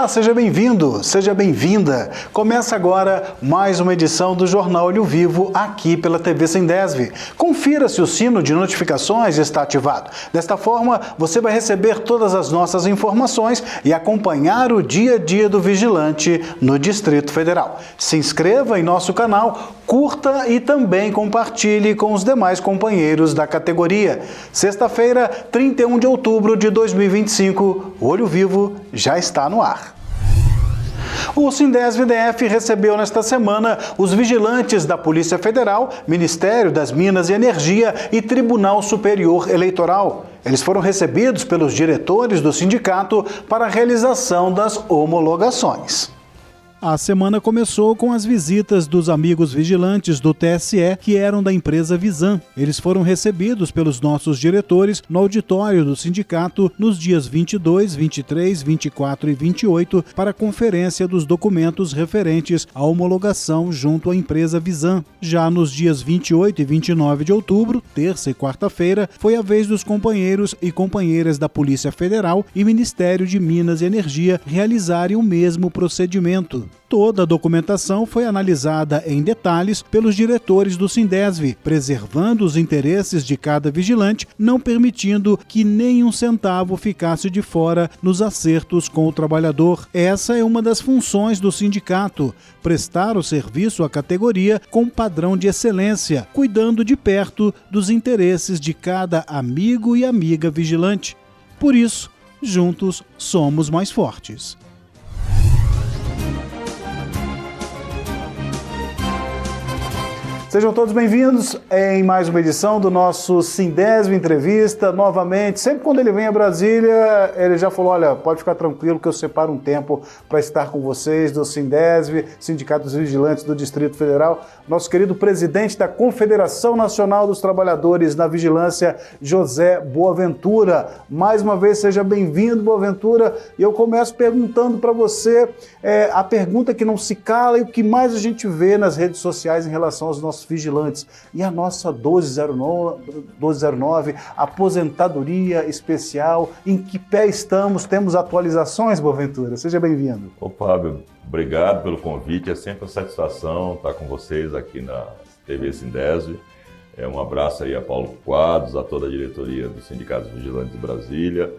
Olá, seja bem-vindo, seja bem-vinda. Começa agora mais uma edição do Jornal Olho Vivo aqui pela TV Sindesv. Confira se o sino de notificações está ativado. Desta forma, você vai receber todas as nossas informações e acompanhar o dia a dia do vigilante no Distrito Federal. Se inscreva em nosso canal, curta e também compartilhe com os demais companheiros da categoria. Sexta-feira, 31 de outubro de 2025, o Olho Vivo já está no ar. O Sindesv-DF recebeu nesta semana os vigilantes da Polícia Federal, Ministério das Minas e Energia e Tribunal Superior Eleitoral. Eles foram recebidos pelos diretores do sindicato para a realização das homologações. A semana começou com as visitas dos amigos vigilantes do TSE, que eram da empresa Visan. Eles foram recebidos pelos nossos diretores no auditório do sindicato nos dias 22, 23, 24 e 28 para a conferência dos documentos referentes à homologação junto à empresa Visan. Já nos dias 28 e 29 de outubro, terça e quarta-feira, foi a vez dos companheiros e companheiras da Polícia Federal e Ministério de Minas e Energia realizarem o mesmo procedimento. Toda a documentação foi analisada em detalhes pelos diretores do Sindesv, preservando os interesses de cada vigilante, não permitindo que nenhum centavo ficasse de fora nos acertos com o trabalhador. Essa é uma das funções do sindicato, prestar o serviço à categoria com padrão de excelência, cuidando de perto dos interesses de cada amigo e amiga vigilante. Por isso, juntos somos mais fortes. Sejam todos bem-vindos em mais uma edição do nosso Sindesv Entrevista, novamente. Sempre quando ele vem a Brasília, ele já falou, olha, pode ficar tranquilo que eu separo um tempo para estar com vocês do Sindesv, Sindicato dos Vigilantes do Distrito Federal. Nosso querido presidente da Confederação Nacional dos Trabalhadores na Vigilância, José Boaventura. Mais uma vez, seja bem-vindo, Boaventura. E eu começo perguntando para você a pergunta que não se cala e o que mais a gente vê nas redes sociais em relação aos nossos vigilantes. E a nossa 1209, aposentadoria especial, em que pé estamos? Temos atualizações, Boaventura? Seja bem-vindo. Ô Fábio, obrigado pelo convite, é sempre uma satisfação estar com vocês aqui na TV Sindesv. Um abraço aí a Paulo Quadros, a toda a diretoria do Sindicato dos Vigilantes de Brasília.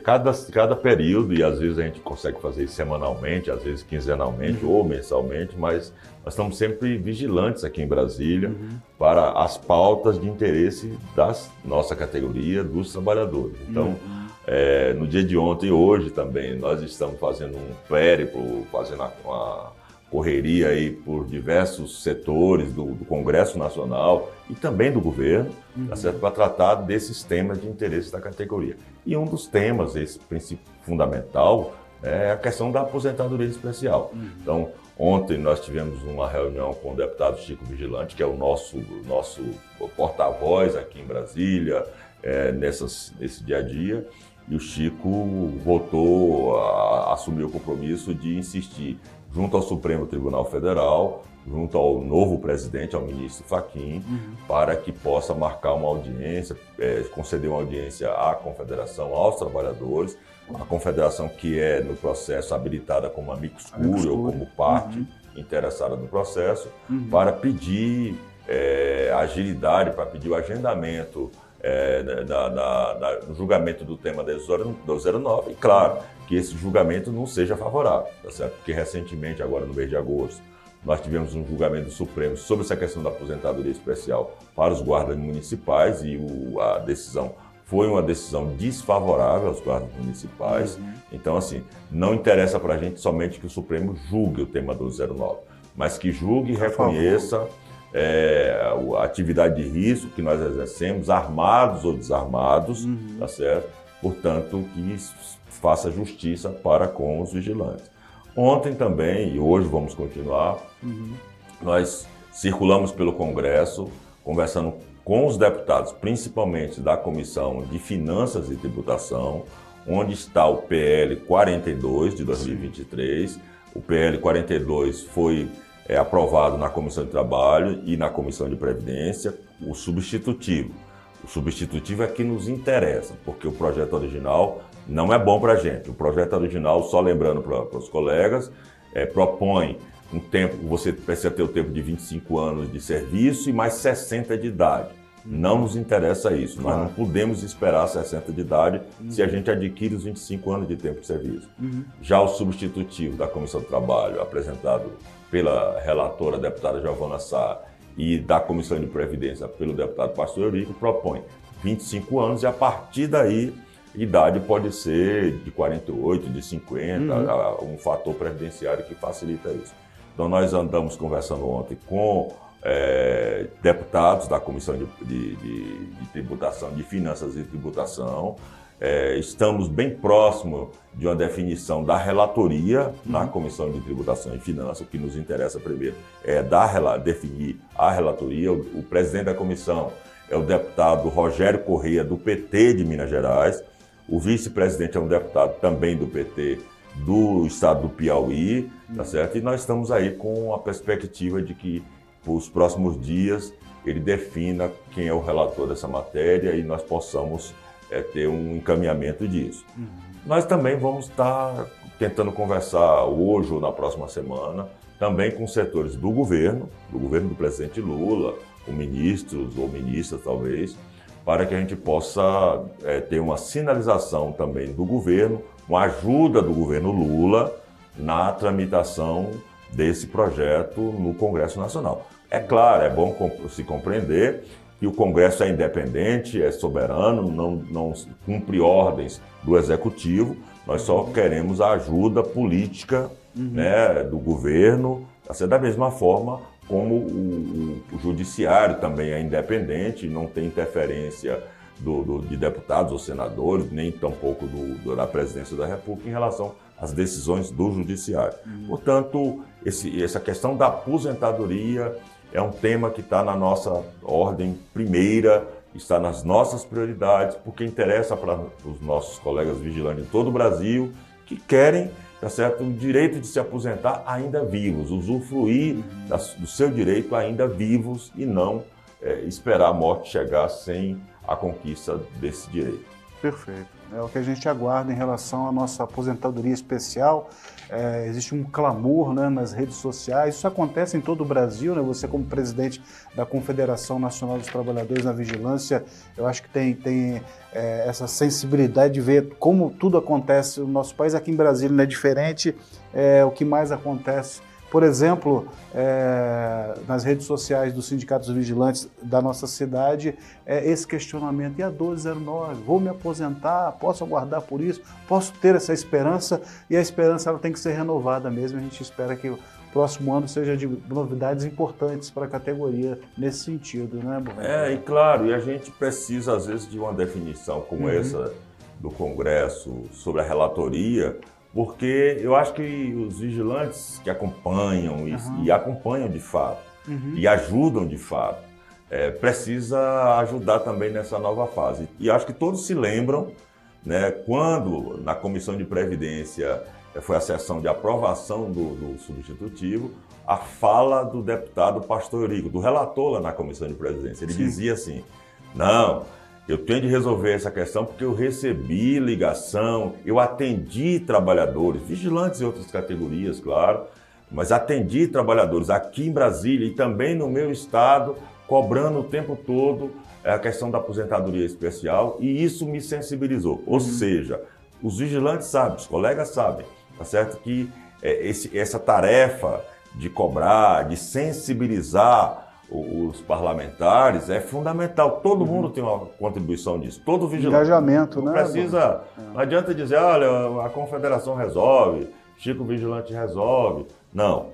Cada período, e às vezes a gente consegue fazer isso semanalmente, às vezes quinzenalmente ou mensalmente, mas nós estamos sempre vigilantes aqui em Brasília para as pautas de interesse da nossa categoria, dos trabalhadores. Então, no dia de ontem e hoje também, nós estamos fazendo um périplo, fazendo uma correria aí por diversos setores do Congresso Nacional e também do governo, tá certo? Para tratar desses temas de interesse da categoria. E um dos temas, esse princípio fundamental, é a questão da aposentadoria especial. Então, ontem nós tivemos uma reunião com o deputado Chico Vigilante, que é o nosso porta-voz aqui em Brasília, nesse dia a dia, e o Chico voltou a assumir o compromisso de insistir junto ao Supremo Tribunal Federal, junto ao novo presidente, ao ministro Fachin, para que possa marcar uma audiência, conceder uma audiência à Confederação, aos trabalhadores, a Confederação que é no processo habilitada como amicus curiae ou como parte interessada no processo, para pedir agilidade, para pedir o agendamento no julgamento do tema da 209, e claro, que esse julgamento não seja favorável, tá certo? Porque recentemente, agora no mês de agosto, nós tivemos um julgamento do Supremo sobre essa questão da aposentadoria especial para os guardas municipais e a decisão foi uma decisão desfavorável aos guardas municipais. Então, assim, não interessa para a gente somente que o Supremo julgue o tema 209, mas que julgue e reconheça a atividade de risco que nós exercemos, armados ou desarmados, tá certo? Portanto, que faça justiça para com os vigilantes. Ontem também, e hoje vamos continuar, nós circulamos pelo Congresso, conversando com os deputados, principalmente da Comissão de Finanças e Tributação, onde está o PL 42 de 2023. O PL 42 foi aprovado na Comissão de Trabalho e na Comissão de Previdência, o substitutivo. O substitutivo é que nos interessa, porque o projeto original não é bom para a gente. O projeto original, só lembrando para os colegas, propõe um tempo, você precisa ter o tempo de 25 anos de serviço e mais 60 de idade. Não nos interessa isso, nós não podemos esperar 60 de idade se a gente adquire os 25 anos de tempo de serviço. Já o substitutivo da Comissão do Trabalho, apresentado pela relatora, a deputada Giovana Sá, e da Comissão de Previdência, pelo deputado Pastor Eurico, propõe 25 anos e a partir daí, idade pode ser de 48, de 50, um fator previdenciário que facilita isso. Então nós andamos conversando ontem com deputados da Comissão de Tributação, de Finanças e Tributação. Estamos bem próximo de uma definição da relatoria na Comissão de Tributação e Finanças. O que nos interessa primeiro é definir a relatoria. O presidente da comissão é o deputado Rogério Correia, do PT de Minas Gerais. O vice-presidente é um deputado também do PT do estado do Piauí, tá certo? E nós estamos aí com a perspectiva de que, por os próximos dias, ele defina quem é o relator dessa matéria e nós possamos ter um encaminhamento disso. Nós também vamos estar tentando conversar hoje ou na próxima semana, também com setores do governo do presidente Lula, com ministros ou ministras talvez, para que a gente possa ter uma sinalização também do governo, uma ajuda do governo Lula na tramitação desse projeto no Congresso Nacional. É claro, é bom se compreender que o Congresso é independente, é soberano, não cumpre ordens do Executivo, nós só queremos a ajuda política né, do governo, da mesma forma como o Judiciário também é independente, não tem interferência de deputados ou senadores, nem tampouco da Presidência da República em relação às decisões do Judiciário. Portanto, essa questão da aposentadoria é um tema que está na nossa ordem primeira, está nas nossas prioridades, porque interessa para os nossos colegas vigilantes de todo o Brasil que querem, tá certo, o direito de se aposentar ainda vivos, usufruir do seu direito ainda vivos e não esperar a morte chegar sem a conquista desse direito. Perfeito. É o que a gente aguarda em relação à nossa aposentadoria especial. Existe um clamor, né, nas redes sociais. Isso acontece em todo o Brasil, né? Você, como presidente da Confederação Nacional dos Trabalhadores na Vigilância, eu acho que tem essa sensibilidade de ver como tudo acontece no nosso país. Aqui em Brasília não é diferente. O que mais acontece, por exemplo, nas redes sociais dos sindicatos vigilantes da nossa cidade, esse questionamento: e a 1209? Vou me aposentar? Posso aguardar por isso? Posso ter essa esperança? E a esperança ela tem que ser renovada mesmo. A gente espera que o próximo ano seja de novidades importantes para a categoria nesse sentido, né, Borré? E claro, e a gente precisa, às vezes, de uma definição como essa do Congresso sobre a relatoria, porque eu acho que os vigilantes que acompanham e acompanham de fato e ajudam de fato, precisa ajudar também nessa nova fase. E acho que todos se lembram, né, quando na Comissão de Previdência foi a sessão de aprovação do substitutivo, a fala do deputado Pastor Eurico, do relator lá na Comissão de Previdência. Ele dizia assim: não, eu tenho de resolver essa questão porque eu recebi ligação, eu atendi trabalhadores, vigilantes e outras categorias, claro, mas atendi trabalhadores aqui em Brasília e também no meu estado, cobrando o tempo todo a questão da aposentadoria especial, e isso me sensibilizou. Ou seja, os vigilantes sabem, os colegas sabem, tá certo? Que essa tarefa de cobrar, de sensibilizar os parlamentares é fundamental. Todo mundo tem uma contribuição disso. Todo vigilante. Engajamento, não né? Precisa. Não adianta dizer, olha, a Confederação resolve, Chico Vigilante resolve. Não.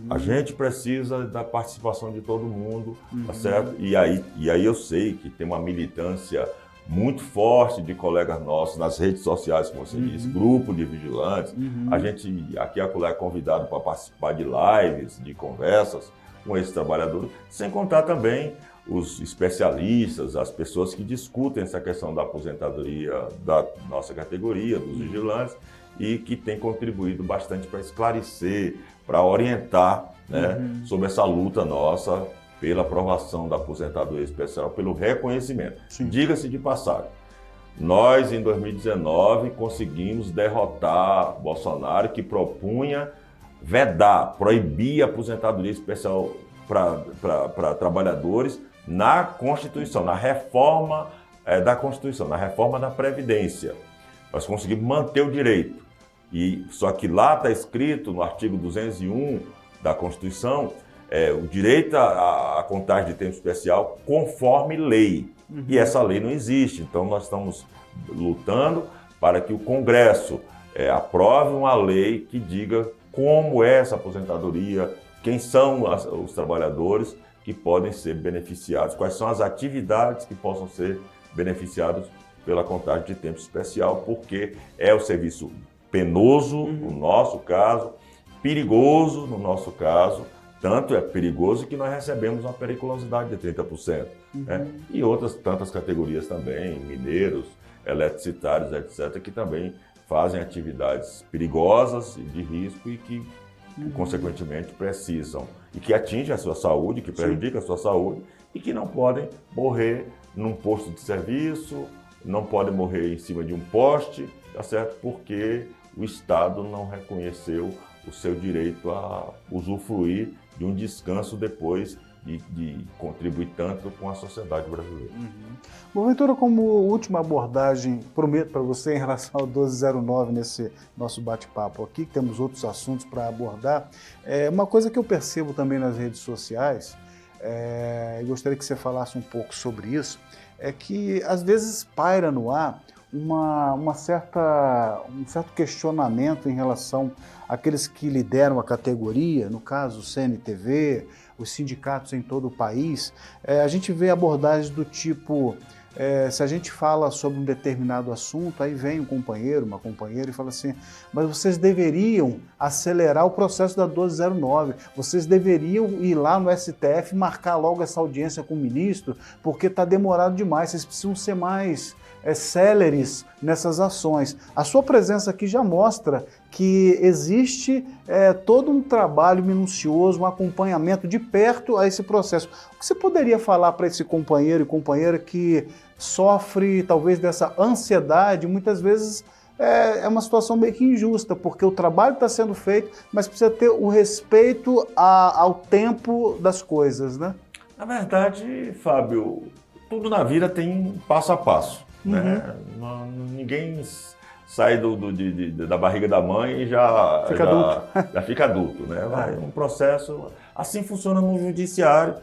A gente precisa da participação de todo mundo, tá certo? E aí eu sei que tem uma militância muito forte de colegas nossos nas redes sociais, como você disse, grupo de vigilantes. A gente aqui é convidado para participar de lives, de conversas com esses trabalhadores, sem contar também os especialistas, as pessoas que discutem essa questão da aposentadoria da nossa categoria, dos vigilantes, e que têm contribuído bastante para esclarecer, para orientar, né, sobre essa luta nossa pela aprovação da aposentadoria especial, pelo reconhecimento. Diga-se de passagem, Nós, em 2019, conseguimos derrotar Bolsonaro, que propunha proibir a aposentadoria especial para trabalhadores na Constituição, na reforma da Constituição, na reforma da Previdência. Nós conseguimos manter o direito. Só que lá está escrito, no artigo 201 da Constituição, o direito à contagem de tempo especial conforme lei. E essa lei não existe. Então, nós estamos lutando para que o Congresso aprove uma lei que diga como é essa aposentadoria, quem são os trabalhadores que podem ser beneficiados, quais são as atividades que possam ser beneficiadas pela contagem de tempo especial, porque é o serviço penoso, no nosso caso, perigoso, no nosso caso, tanto é perigoso que nós recebemos uma periculosidade de 30%. Né? E outras tantas categorias também, mineiros, eletricitários, etc., que também fazem atividades perigosas e de risco e que, consequentemente, precisam e que atingem a sua saúde, que prejudicam a sua saúde e que não podem morrer num posto de serviço, não podem morrer em cima de um poste, tá certo? Porque o Estado não reconheceu o seu direito a usufruir de um descanso depois de contribuir tanto com a sociedade brasileira. Boaventura, como última abordagem, prometo para você em relação ao 1209 nesse nosso bate-papo aqui, que temos outros assuntos para abordar, uma coisa que eu percebo também nas redes sociais, e gostaria que você falasse um pouco sobre isso, é que às vezes paira no ar um certo questionamento em relação àqueles que lideram a categoria, no caso o CNTV, os sindicatos em todo o país. A gente vê abordagens do tipo, se a gente fala sobre um determinado assunto, aí vem um companheiro, uma companheira e fala assim, mas vocês deveriam acelerar o processo da 1209, vocês deveriam ir lá no STF e marcar logo essa audiência com o ministro, porque está demorado demais, vocês precisam ser mais céleres nessas ações. A sua presença aqui já mostra que existe todo um trabalho minucioso, um acompanhamento de perto a esse processo. O que você poderia falar para esse companheiro e companheira que sofre talvez dessa ansiedade? Muitas vezes é uma situação meio que injusta, porque o trabalho está sendo feito, mas precisa ter o respeito ao tempo das coisas, né? Na verdade, Fábio, tudo na vida tem passo a passo. Né? Ninguém sai da barriga da mãe e já fica adulto. Né? Vai um processo. Assim funciona no judiciário,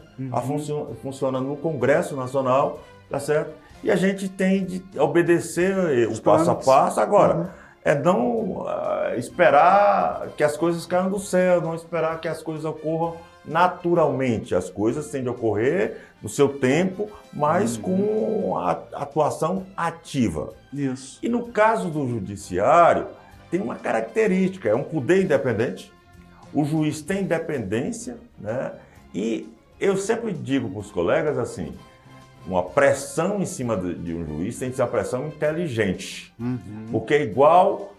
funciona no Congresso Nacional, tá certo? E a gente tem de obedecer o passo a passo. Agora, não esperar que as coisas caiam do céu, não esperar que as coisas ocorram naturalmente. As coisas têm de ocorrer no seu tempo, mas com a atuação ativa. Isso. E no caso do judiciário, tem uma característica, é um poder independente, o juiz tem independência, né? E eu sempre digo para os colegas assim, uma pressão em cima de um juiz tem que ser uma pressão inteligente, porque é igual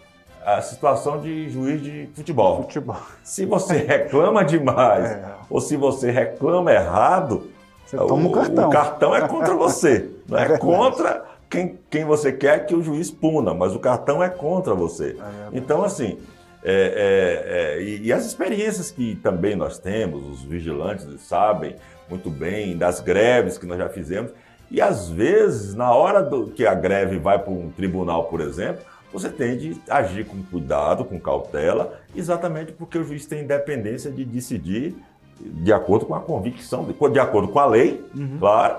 a situação de juiz de futebol. Se você reclama demais ou se você reclama errado, você toma o cartão é contra você, não é contra quem você quer que o juiz puna, mas o cartão é contra você. Então, assim, e as experiências que também nós temos, os vigilantes sabem muito bem das greves que nós já fizemos, e às vezes, na hora que a greve vai para um tribunal, por exemplo, você tem de agir com cuidado, com cautela, exatamente porque o juiz tem independência de decidir de acordo com a convicção, de acordo com a lei, claro,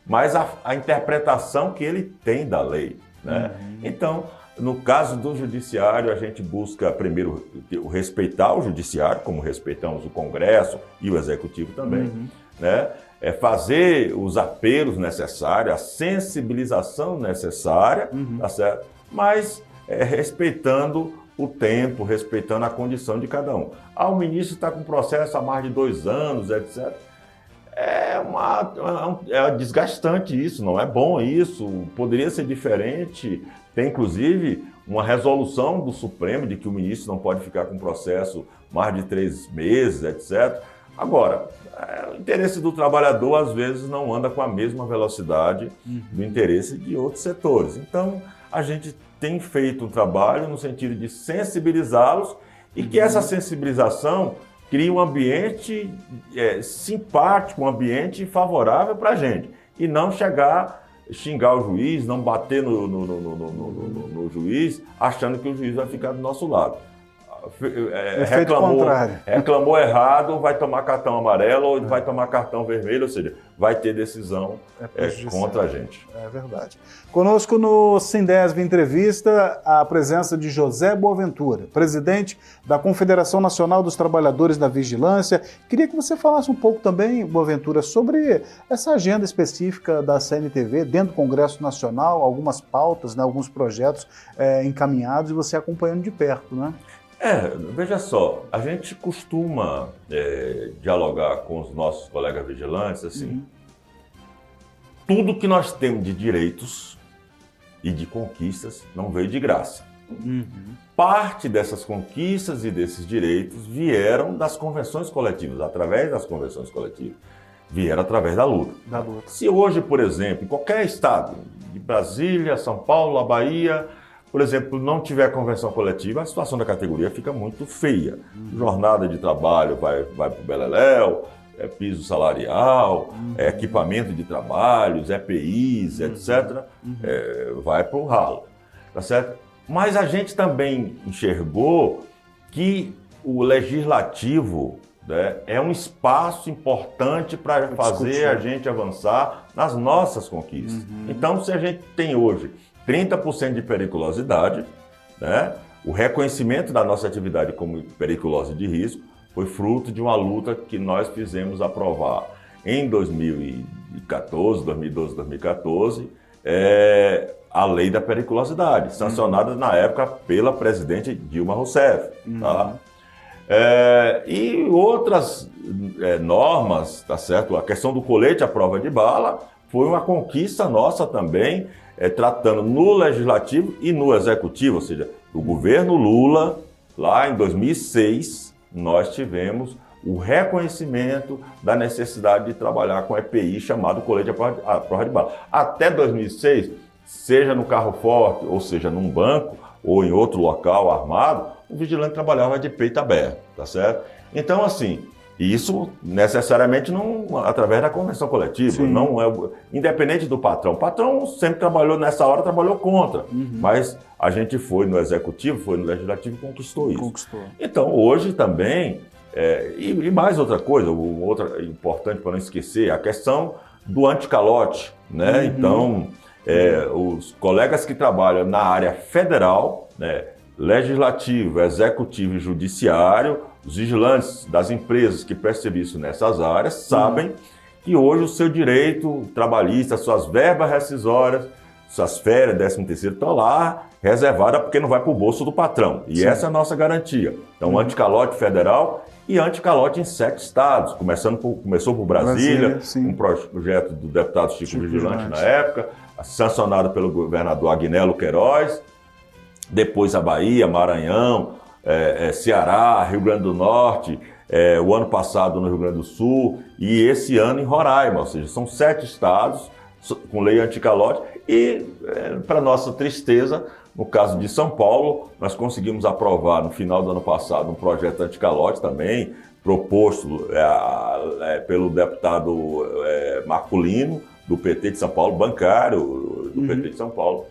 mas a interpretação que ele tem da lei. Né? Então, no caso do judiciário, a gente busca primeiro respeitar o judiciário, como respeitamos o Congresso e o Executivo também, né? Fazer os apelos necessários, a sensibilização necessária, tá certo? Mas respeitando o tempo, respeitando a condição de cada um. O ministro está com processo há mais de 2 anos, etc. É desgastante isso, não é bom isso, poderia ser diferente. Tem, inclusive, uma resolução do Supremo de que o ministro não pode ficar com processo mais de 3 meses, etc. Agora, o interesse do trabalhador, às vezes, não anda com a mesma velocidade do interesse de outros setores. Então, a gente tem feito um trabalho no sentido de sensibilizá-los e que essa sensibilização crie um ambiente simpático, um ambiente favorável para a gente. E não xingar o juiz, não bater no juiz, achando que o juiz vai ficar do nosso lado. Reclamou errado, vai tomar cartão amarelo ou vai tomar cartão vermelho, ou seja, vai ter decisão contra a gente. É verdade. Conosco no Sindesv Entrevista, a presença de José Boaventura, presidente da Confederação Nacional dos Trabalhadores da Vigilância. Queria que você falasse um pouco também, Boaventura, sobre essa agenda específica da CNTV dentro do Congresso Nacional, algumas pautas, né, alguns projetos encaminhados e você acompanhando de perto, né? Veja só, a gente costuma dialogar com os nossos colegas vigilantes, assim, tudo que nós temos de direitos e de conquistas não veio de graça. Parte dessas conquistas e desses direitos vieram das convenções coletivas, através das convenções coletivas, vieram através da luta. Se hoje, por exemplo, em qualquer estado, de Brasília, São Paulo, a Bahia, por exemplo, não tiver convenção coletiva, a situação da categoria fica muito feia. Jornada de trabalho vai para o beleléu, piso salarial, equipamento de trabalhos, EPIs, etc., vai para o ralo, tá certo? Mas a gente também enxergou que o legislativo, né, é um espaço importante para fazer a gente avançar nas nossas conquistas. Então, se a gente tem hoje 30% de periculosidade, né? O reconhecimento da nossa atividade como periculosa e de risco foi fruto de uma luta que nós fizemos aprovar em 2014, 2012, 2014, a lei da periculosidade, sancionada na época pela presidente Dilma Rousseff. Tá? E outras normas, tá certo? A questão do colete à prova de bala foi uma conquista nossa também, tratando no Legislativo e no Executivo, ou seja, o governo Lula, lá em 2006, nós tivemos o reconhecimento da necessidade de trabalhar com EPI chamado colete à prova de bala. Até 2006, seja no carro forte, ou seja, num banco, ou em outro local armado, o vigilante trabalhava de peito aberto, tá certo? Então, assim, isso necessariamente não através da convenção coletiva, não é independente do patrão. O patrão sempre trabalhou nessa hora, trabalhou contra, mas a gente foi no executivo, foi no legislativo e conquistou isso. Então hoje também, e mais outra coisa, outra importante para não esquecer, a questão do anticalote, né? Então os colegas que trabalham na área federal, né, legislativo, executivo e judiciário, os vigilantes das empresas que prestam serviço nessas áreas sabem que hoje o seu direito trabalhista, suas verbas rescisórias, suas férias, 13º, estão lá reservadas porque não vai para o bolso do patrão. E essa é a nossa garantia. Então, anticalote federal e anticalote em 7 estados. Começou por Brasília, um projeto do deputado Chico Vigilante na época, sancionado pelo governador Agnello Queiroz, depois a Bahia, Maranhão, Ceará, Rio Grande do Norte, o ano passado no Rio Grande do Sul e esse ano em Roraima, ou seja, são 7 estados com lei anticalote e, para nossa tristeza, no caso de São Paulo, nós conseguimos aprovar no final do ano passado um projeto anticalote também, proposto pelo deputado Marculino, do PT de São Paulo, bancário do PT de São Paulo,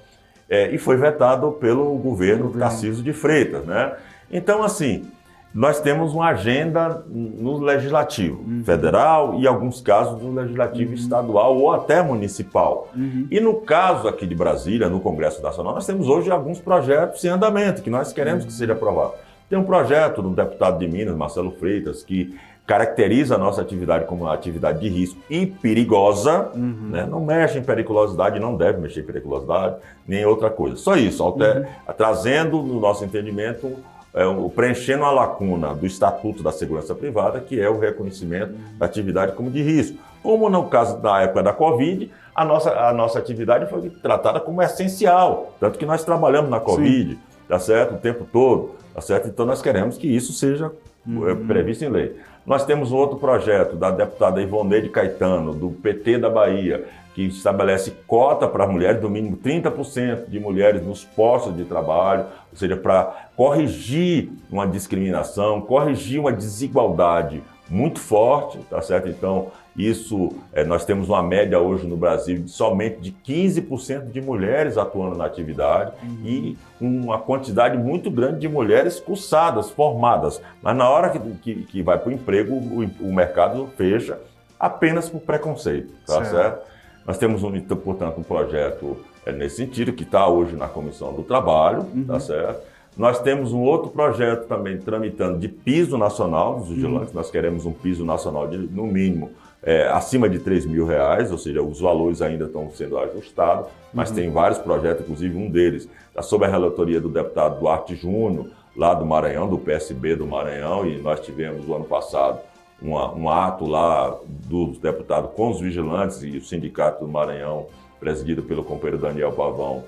e foi vetado pelo governo Tarcísio de Freitas, né? Então, assim, nós temos uma agenda no Legislativo Federal e, em alguns casos, no Legislativo Estadual ou até municipal. E no caso aqui de Brasília, no Congresso Nacional, nós temos hoje alguns projetos em andamento que nós queremos que seja aprovado. Tem um projeto do deputado de Minas, Marcelo Freitas, que caracteriza a nossa atividade como uma atividade de risco e perigosa, né? Não mexe em periculosidade, não deve mexer em periculosidade, nem outra coisa. Só isso, trazendo no nosso entendimento, preenchendo a lacuna do Estatuto da Segurança Privada, que é o reconhecimento da atividade como de risco. Como no caso da época da Covid, a nossa atividade foi tratada como essencial, tanto que nós trabalhamos na Covid, tá certo? O tempo todo, tá certo? Então nós queremos que isso seja previsto em lei. Nós temos outro projeto da deputada Ivoneide Caetano, do PT da Bahia, que estabelece cota para mulheres, do mínimo 30% de mulheres nos postos de trabalho, ou seja, para corrigir uma discriminação, corrigir uma desigualdade muito forte, tá certo? Então, isso, nós temos uma média hoje no Brasil de somente de 15% de mulheres atuando na atividade e uma quantidade muito grande de mulheres cursadas, formadas. Mas na hora que vai para o emprego, o mercado fecha apenas por preconceito, tá certo? Nós temos, portanto, um projeto nesse sentido, que está hoje na Comissão do Trabalho, tá certo? Nós temos um outro projeto também tramitando de piso nacional dos vigilantes. Nós queremos um piso nacional de, no mínimo, acima de R$3.000, ou seja, os valores ainda estão sendo ajustados, mas tem vários projetos, inclusive um deles está sob a relatoria do deputado Duarte Júnior, lá do Maranhão, do PSB do Maranhão, e nós tivemos no ano passado um ato lá dos deputados com os vigilantes e o Sindicato do Maranhão, presidido pelo companheiro Daniel Pavão,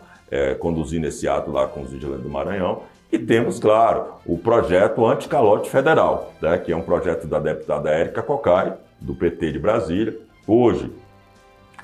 conduzindo esse ato lá com os vigilantes do Maranhão. E temos, claro, o projeto Anticalote Federal, né, que é um projeto da deputada Érica Cocai, do PT de Brasília, hoje,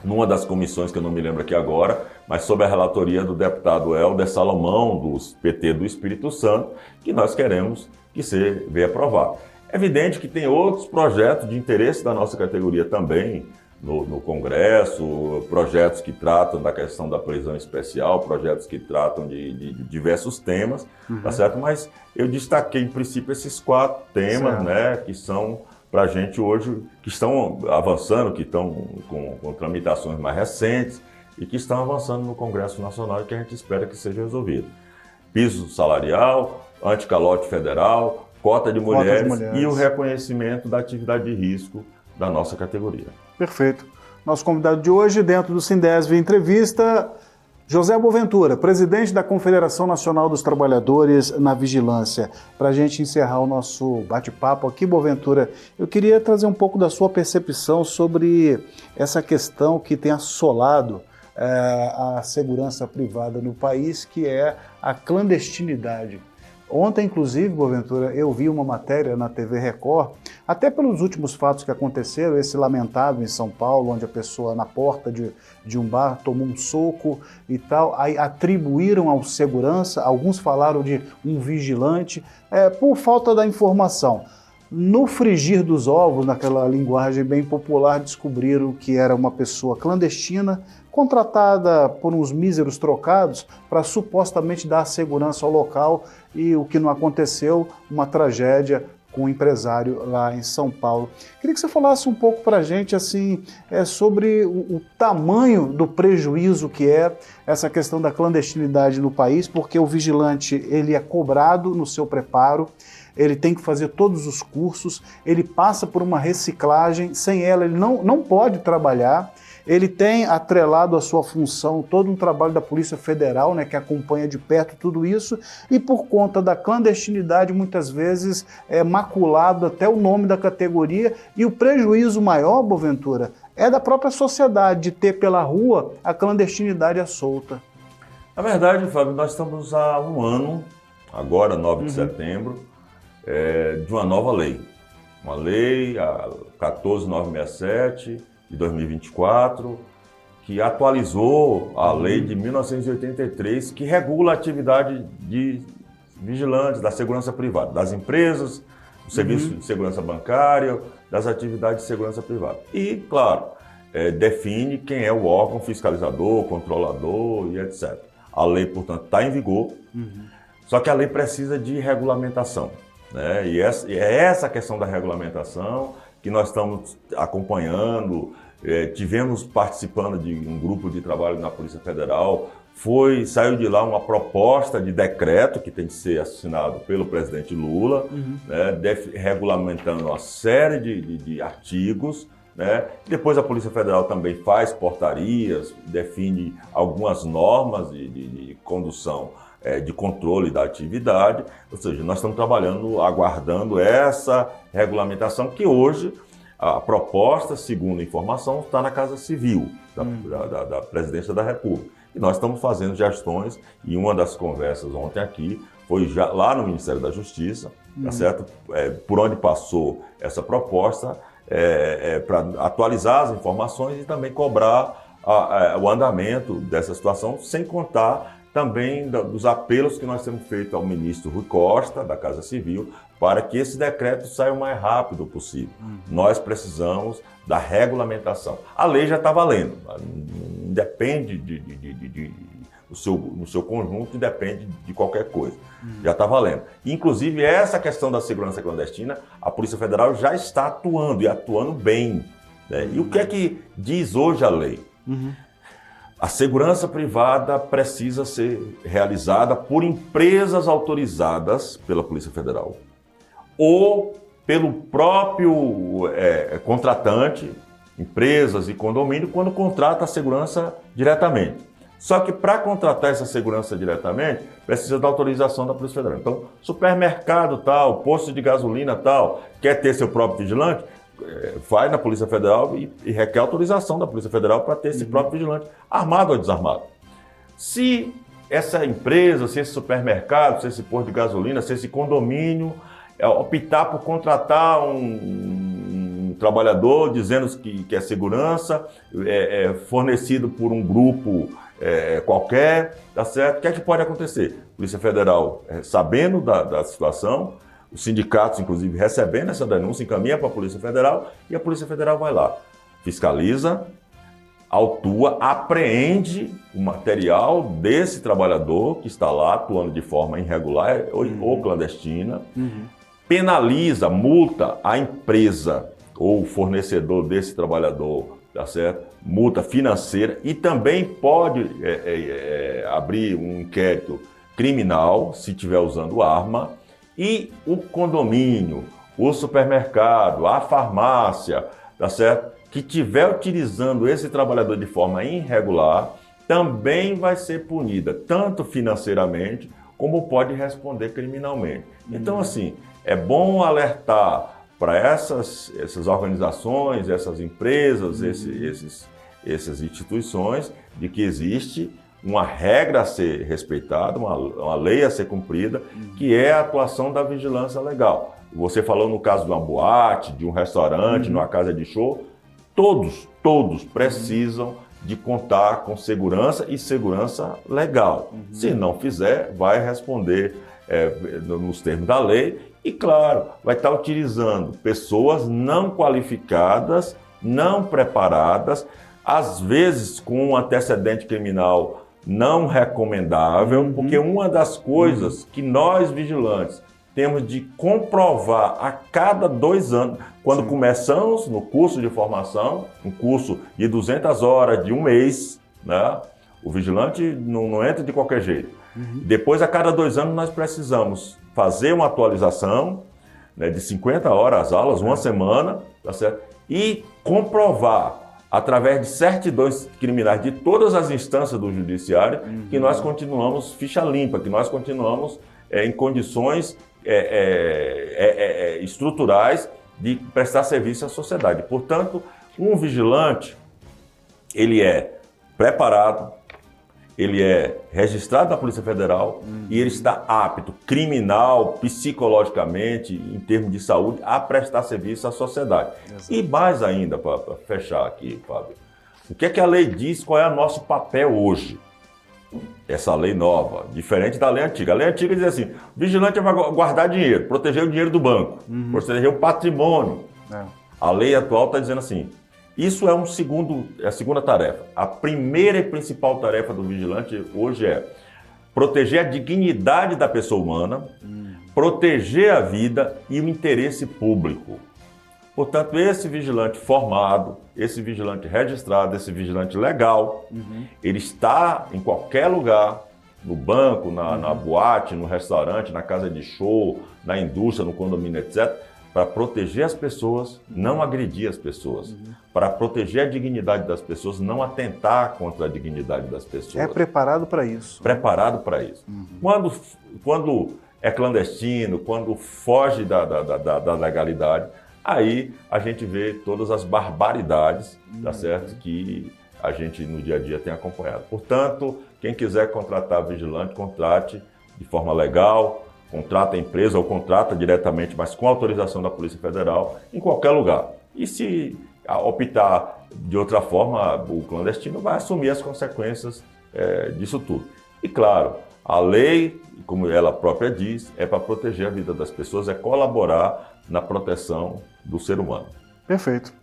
numa das comissões que eu não me lembro aqui agora, mas sob a relatoria do deputado Helder Salomão, do PT do Espírito Santo, que nós queremos que venha aprovado. É evidente que tem outros projetos de interesse da nossa categoria também no Congresso, projetos que tratam da questão da prisão especial, projetos que tratam de diversos temas, tá certo? Mas eu destaquei, em princípio, esses 4 temas, né, que são para a gente hoje, que estão avançando, que estão com tramitações mais recentes e que estão avançando no Congresso Nacional e que a gente espera que seja resolvido. Piso salarial, anticalote federal, cota de mulheres e o reconhecimento da atividade de risco da nossa categoria. Perfeito. Nosso convidado de hoje, dentro do Sindesv Entrevista, José Boaventura, presidente da Confederação Nacional dos Trabalhadores na Vigilância. Para a gente encerrar o nosso bate-papo aqui, Boaventura, eu queria trazer um pouco da sua percepção sobre essa questão que tem assolado a segurança privada no país, que é a clandestinidade. Ontem, inclusive, Boaventura, eu vi uma matéria na TV Record, até pelos últimos fatos que aconteceram, esse lamentável em São Paulo, onde a pessoa na porta de um bar tomou um soco e tal, aí atribuíram ao segurança, alguns falaram de um vigilante, por falta da informação. No frigir dos ovos, naquela linguagem bem popular, descobriram que era uma pessoa clandestina, contratada por uns míseros trocados para supostamente dar segurança ao local, e o que não aconteceu, uma tragédia com um empresário lá em São Paulo. Queria que você falasse um pouco para a gente assim, sobre o tamanho do prejuízo que é essa questão da clandestinidade no país, porque o vigilante ele é cobrado no seu preparo, ele tem que fazer todos os cursos, ele passa por uma reciclagem, sem ela ele não pode trabalhar. Ele tem atrelado à sua função todo um trabalho da Polícia Federal, né, que acompanha de perto tudo isso, e por conta da clandestinidade, muitas vezes é maculado até o nome da categoria, e o prejuízo maior, Boaventura, é da própria sociedade, de ter pela rua a clandestinidade à solta. Na verdade, Fábio, nós estamos há um ano, agora 9 de setembro, de uma nova lei. Uma lei, a 14967, de 2024, que atualizou a lei de 1983, que regula a atividade de vigilantes da segurança privada, das empresas, do serviço de segurança bancária, das atividades de segurança privada. E, claro, define quem é o órgão fiscalizador, controlador e etc. A lei, portanto, está em vigor, só que a lei precisa de regulamentação, né? E é essa questão da regulamentação que nós estamos acompanhando, tivemos participando de um grupo de trabalho na Polícia Federal, saiu de lá uma proposta de decreto que tem que ser assinado pelo presidente Lula, né, regulamentando uma série de artigos, né? Depois a Polícia Federal também faz portarias, define algumas normas de condução, de controle da atividade, ou seja, nós estamos trabalhando, aguardando essa regulamentação que hoje, a proposta, segundo a informação, está na Casa Civil da Presidência da República. E nós estamos fazendo gestões, e uma das conversas ontem aqui foi já lá no Ministério da Justiça, tá certo? Por onde passou essa proposta, para atualizar as informações e também cobrar o andamento dessa situação, sem contar também dos apelos que nós temos feito ao ministro Rui Costa, da Casa Civil, para que esse decreto saia o mais rápido possível. Nós precisamos da regulamentação. A lei já está valendo, independe no seu conjunto, independe de qualquer coisa. Já está valendo. Inclusive, essa questão da segurança clandestina, a Polícia Federal já está atuando, e atuando bem, né? E o que é que diz hoje a lei? A segurança privada precisa ser realizada por empresas autorizadas pela Polícia Federal ou pelo próprio contratante, empresas e condomínio, quando contrata a segurança diretamente. Só que para contratar essa segurança diretamente, precisa da autorização da Polícia Federal. Então, supermercado tal, posto de gasolina tal, quer ter seu próprio vigilante, vai na Polícia Federal e requer autorização da Polícia Federal para ter esse próprio vigilante, armado ou desarmado. Se essa empresa, se esse supermercado, se esse posto de gasolina, se esse condomínio optar por contratar um trabalhador dizendo que é segurança, fornecido por um grupo qualquer, tá certo? O que é que pode acontecer? A Polícia Federal, sabendo da situação, os sindicatos, inclusive, recebendo essa denúncia, encaminha para a Polícia Federal e a Polícia Federal vai lá, fiscaliza, autua, apreende o material desse trabalhador que está lá atuando de forma irregular ou clandestina, penaliza, multa a empresa ou o fornecedor desse trabalhador, tá certo? Multa financeira, e também pode abrir um inquérito criminal se estiver usando arma. E o condomínio, o supermercado, a farmácia, tá certo? Que estiver utilizando esse trabalhador de forma irregular, também vai ser punida, tanto financeiramente, como pode responder criminalmente. Então, assim, é bom alertar para essas organizações, essas empresas, essas instituições, de que existe uma regra a ser respeitada, uma lei a ser cumprida, que é a atuação da vigilância legal. Você falou no caso de uma boate, de um restaurante, numa casa de show, todos precisam de contar com segurança e segurança legal. Se não fizer, vai responder nos termos da lei e, claro, vai estar utilizando pessoas não qualificadas, não preparadas, às vezes com um antecedente criminal não recomendável, porque uma das coisas que nós vigilantes temos de comprovar a cada 2 anos, quando começamos no curso de formação, um curso de 200 horas, de 1 mês, né? O vigilante não entra de qualquer jeito. Depois, a cada 2 anos, nós precisamos fazer uma atualização, né, de 50 horas as aulas, uma semana, tá certo? E comprovar, através de certidões criminais de todas as instâncias do judiciário, que nós continuamos ficha limpa, que nós continuamos em condições estruturais de prestar serviço à sociedade. Portanto, um vigilante, ele é preparado, ele é registrado na Polícia Federal e ele está apto, criminal, psicologicamente, em termos de saúde, a prestar serviço à sociedade. Exato. E mais ainda, para fechar aqui, Fábio, o que é que a lei diz, qual é o nosso papel hoje? Essa lei nova, diferente da lei antiga. A lei antiga diz assim, o vigilante vai guardar dinheiro, proteger o dinheiro do banco, proteger o patrimônio. A lei atual está dizendo assim, isso é a segunda tarefa. A primeira e principal tarefa do vigilante hoje é proteger a dignidade da pessoa humana, proteger a vida e o interesse público. Portanto, esse vigilante formado, esse vigilante registrado, esse vigilante legal, ele está em qualquer lugar, no banco, na boate, no restaurante, na casa de show, na indústria, no condomínio, etc., para proteger as pessoas, não agredir as pessoas, para proteger a dignidade das pessoas, não atentar contra a dignidade das pessoas. É preparado para isso. Preparado para isso. Quando é clandestino, quando foge da legalidade, aí a gente vê todas as barbaridades, tá certo? Que a gente no dia a dia tem acompanhado. Portanto, quem quiser contratar vigilante, contrate de forma legal, contrata a empresa ou contrata diretamente, mas com autorização da Polícia Federal, em qualquer lugar. E se optar de outra forma, o clandestino vai assumir as consequências disso tudo. E claro, a lei, como ela própria diz, é para proteger a vida das pessoas, é colaborar na proteção do ser humano. Perfeito.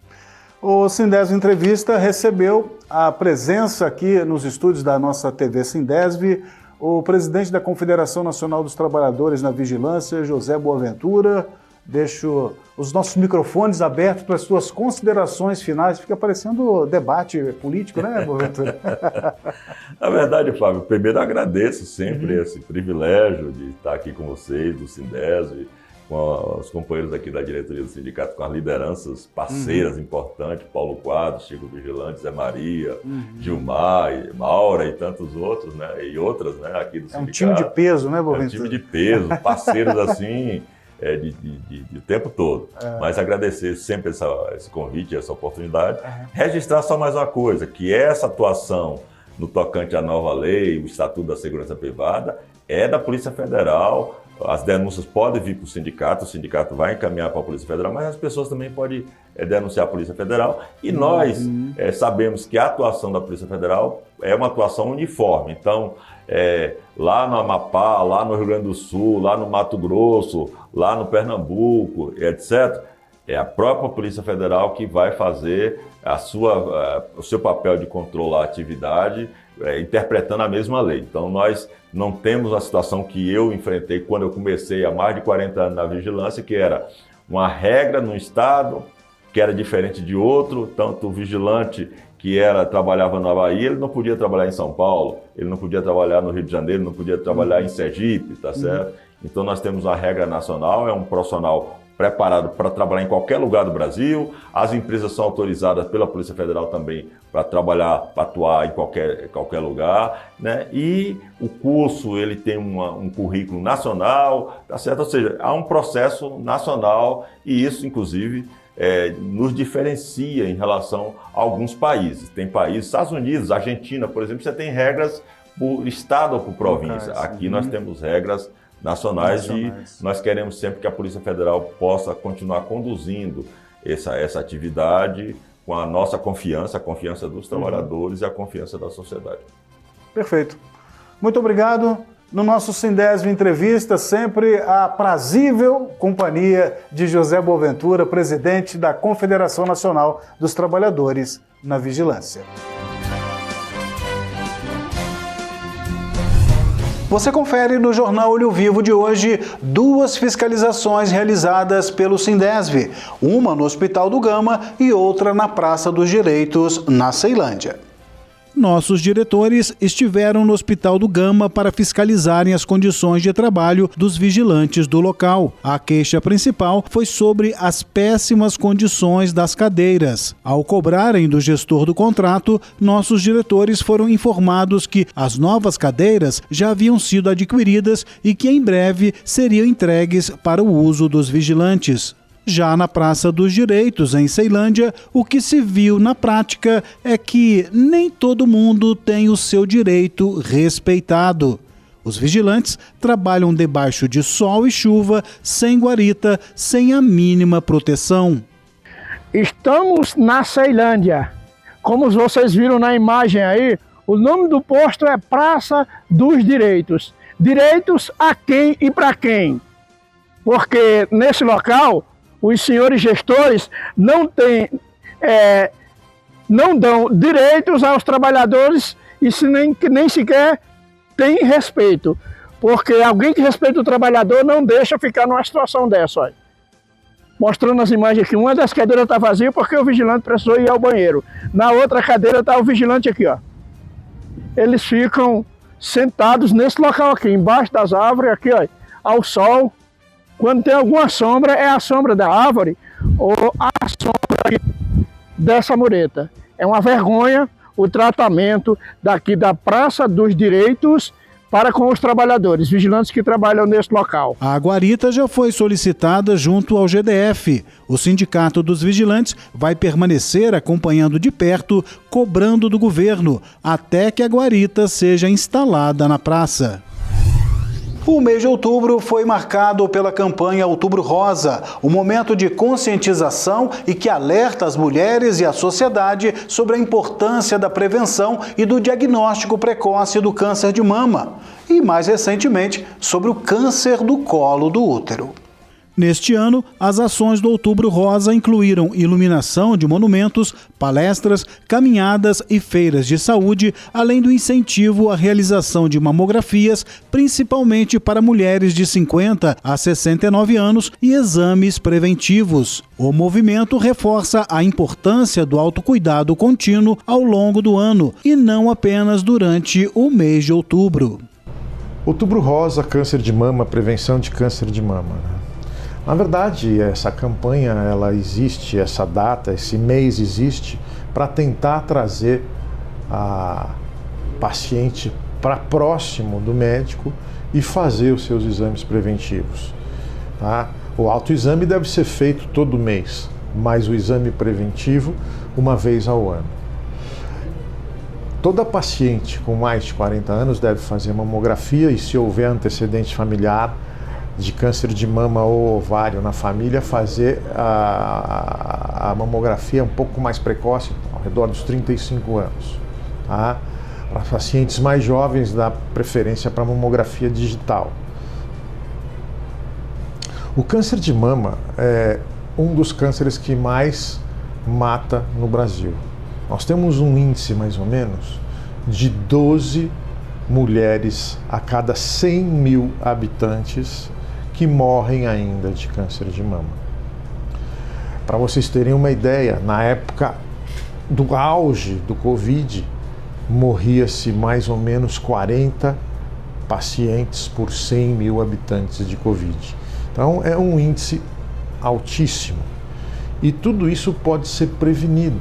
O Sindesv Entrevista recebeu a presença aqui nos estúdios da nossa TV Sindesv, o presidente da Confederação Nacional dos Trabalhadores na Vigilância, José Boaventura. Deixo os nossos microfones abertos para as suas considerações finais. Fica parecendo debate político, né, Boaventura? Na verdade, Fábio, primeiro agradeço sempre esse privilégio de estar aqui com vocês, do Sindesv, com os companheiros aqui da diretoria do sindicato, com as lideranças parceiras importantes, Paulo Quadros, Chico Vigilante, Zé Maria, Gilmar, Maura e tantos outros, né? E outras, né, aqui do sindicato. É um time de peso, né, Boaventura? É um time de peso, parceiros assim, de tempo todo. Mas agradecer sempre esse convite, essa oportunidade. Registrar só mais uma coisa, que essa atuação no tocante à nova lei, o Estatuto da Segurança Privada, é da Polícia Federal. As denúncias podem vir para o sindicato vai encaminhar para a Polícia Federal, mas as pessoas também podem denunciar a Polícia Federal. E nós sabemos que a atuação da Polícia Federal é uma atuação uniforme. Então, lá no Amapá, lá no Rio Grande do Sul, lá no Mato Grosso, lá no Pernambuco, etc., é a própria Polícia Federal que vai fazer o seu papel de controlar a atividade, interpretando a mesma lei. Então, nós não temos a situação que eu enfrentei quando eu comecei há mais de 40 anos na vigilância, que era uma regra num estado que era diferente de outro, tanto o vigilante que trabalhava na Bahia, ele não podia trabalhar em São Paulo, ele não podia trabalhar no Rio de Janeiro, não podia trabalhar em Sergipe, tá certo? Então, nós temos uma regra nacional, é um profissional preparado para trabalhar em qualquer lugar do Brasil. As empresas são autorizadas pela Polícia Federal também para trabalhar, para atuar em qualquer lugar, né? E o curso, ele tem um currículo nacional, tá certo? Ou seja, há um processo nacional e isso, inclusive, nos diferencia em relação a alguns países. Tem países, Estados Unidos, Argentina, por exemplo, você tem regras por estado ou por província. Aqui nós temos regras nacionais e nós queremos sempre que a Polícia Federal possa continuar conduzindo essa atividade com a nossa confiança, a confiança dos trabalhadores e a confiança da sociedade. Perfeito. Muito obrigado. No nosso Sindesv Entrevista, sempre a prazível companhia de José Boaventura, presidente da Confederação Nacional dos Trabalhadores na Vigilância. Você confere no Jornal Olho Vivo de hoje 2 fiscalizações realizadas pelo Sindesv, uma no Hospital do Gama e outra na Praça dos Direitos, na Ceilândia. Nossos diretores estiveram no Hospital do Gama para fiscalizarem as condições de trabalho dos vigilantes do local. A queixa principal foi sobre as péssimas condições das cadeiras. Ao cobrarem do gestor do contrato, nossos diretores foram informados que as novas cadeiras já haviam sido adquiridas e que em breve seriam entregues para o uso dos vigilantes. Já na Praça dos Direitos, em Ceilândia, o que se viu na prática é que nem todo mundo tem o seu direito respeitado. Os vigilantes trabalham debaixo de sol e chuva, sem guarita, sem a mínima proteção. Estamos na Ceilândia. Como vocês viram na imagem aí, o nome do posto é Praça dos Direitos. Direitos a quem e para quem? Porque nesse local os senhores gestores não dão direitos aos trabalhadores e nem sequer tem respeito. Porque alguém que respeita o trabalhador não deixa ficar numa situação dessa. Olha. Mostrando as imagens aqui, uma das cadeiras está vazia porque o vigilante precisou ir ao banheiro. Na outra cadeira está o vigilante aqui, ó. Eles ficam sentados nesse local aqui, embaixo das árvores, aqui, ó, ao sol. Quando tem alguma sombra, é a sombra da árvore ou a sombra dessa mureta. É uma vergonha o tratamento daqui da Praça dos Direitos para com os trabalhadores, vigilantes que trabalham nesse local. A guarita já foi solicitada junto ao GDF. O Sindicato dos Vigilantes vai permanecer acompanhando de perto, cobrando do governo, até que a guarita seja instalada na praça. O mês de outubro foi marcado pela campanha Outubro Rosa, um momento de conscientização e que alerta as mulheres e a sociedade sobre a importância da prevenção e do diagnóstico precoce do câncer de mama e, mais recentemente, sobre o câncer do colo do útero. Neste ano, as ações do Outubro Rosa incluíram iluminação de monumentos, palestras, caminhadas e feiras de saúde, além do incentivo à realização de mamografias, principalmente para mulheres de 50 a 69 anos e exames preventivos. O movimento reforça a importância do autocuidado contínuo ao longo do ano e não apenas durante o mês de outubro. Outubro Rosa, câncer de mama, prevenção de câncer de mama. Na verdade, essa campanha, ela existe, essa data, esse mês existe para tentar trazer a paciente para próximo do médico e fazer os seus exames preventivos. Tá? O autoexame deve ser feito todo mês, mas o exame preventivo uma vez ao ano. Toda paciente com mais de 40 anos deve fazer mamografia e, se houver antecedente familiar de câncer de mama ou ovário na família, fazer a mamografia um pouco mais precoce, ao redor dos 35 anos. Tá? Para pacientes mais jovens, dá preferência para mamografia digital. O câncer de mama é um dos cânceres que mais mata no Brasil. Nós temos um índice, mais ou menos, de 12 mulheres a cada 100 mil habitantes que morrem ainda de câncer de mama. Para vocês terem uma ideia, na época do auge do Covid, morria-se mais ou menos 40 pacientes por 100 mil habitantes de Covid. Então é um índice altíssimo. E tudo isso pode ser prevenido,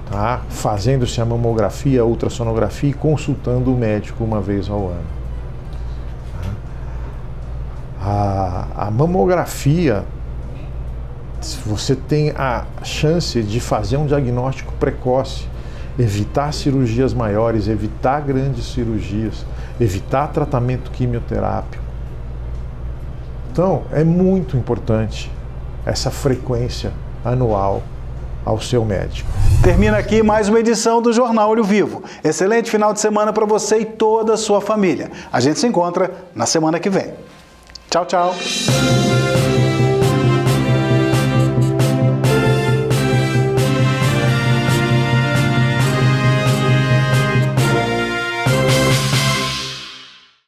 tá? Fazendo-se a mamografia, a ultrassonografia e consultando o médico uma vez ao ano. A mamografia, você tem a chance de fazer um diagnóstico precoce, evitar cirurgias maiores, evitar grandes cirurgias, evitar tratamento quimioterápico. Então, é muito importante essa frequência anual ao seu médico. Termina aqui mais uma edição do Jornal Olho Vivo. Excelente final de semana para você e toda a sua família. A gente se encontra na semana que vem. Tchau, tchau.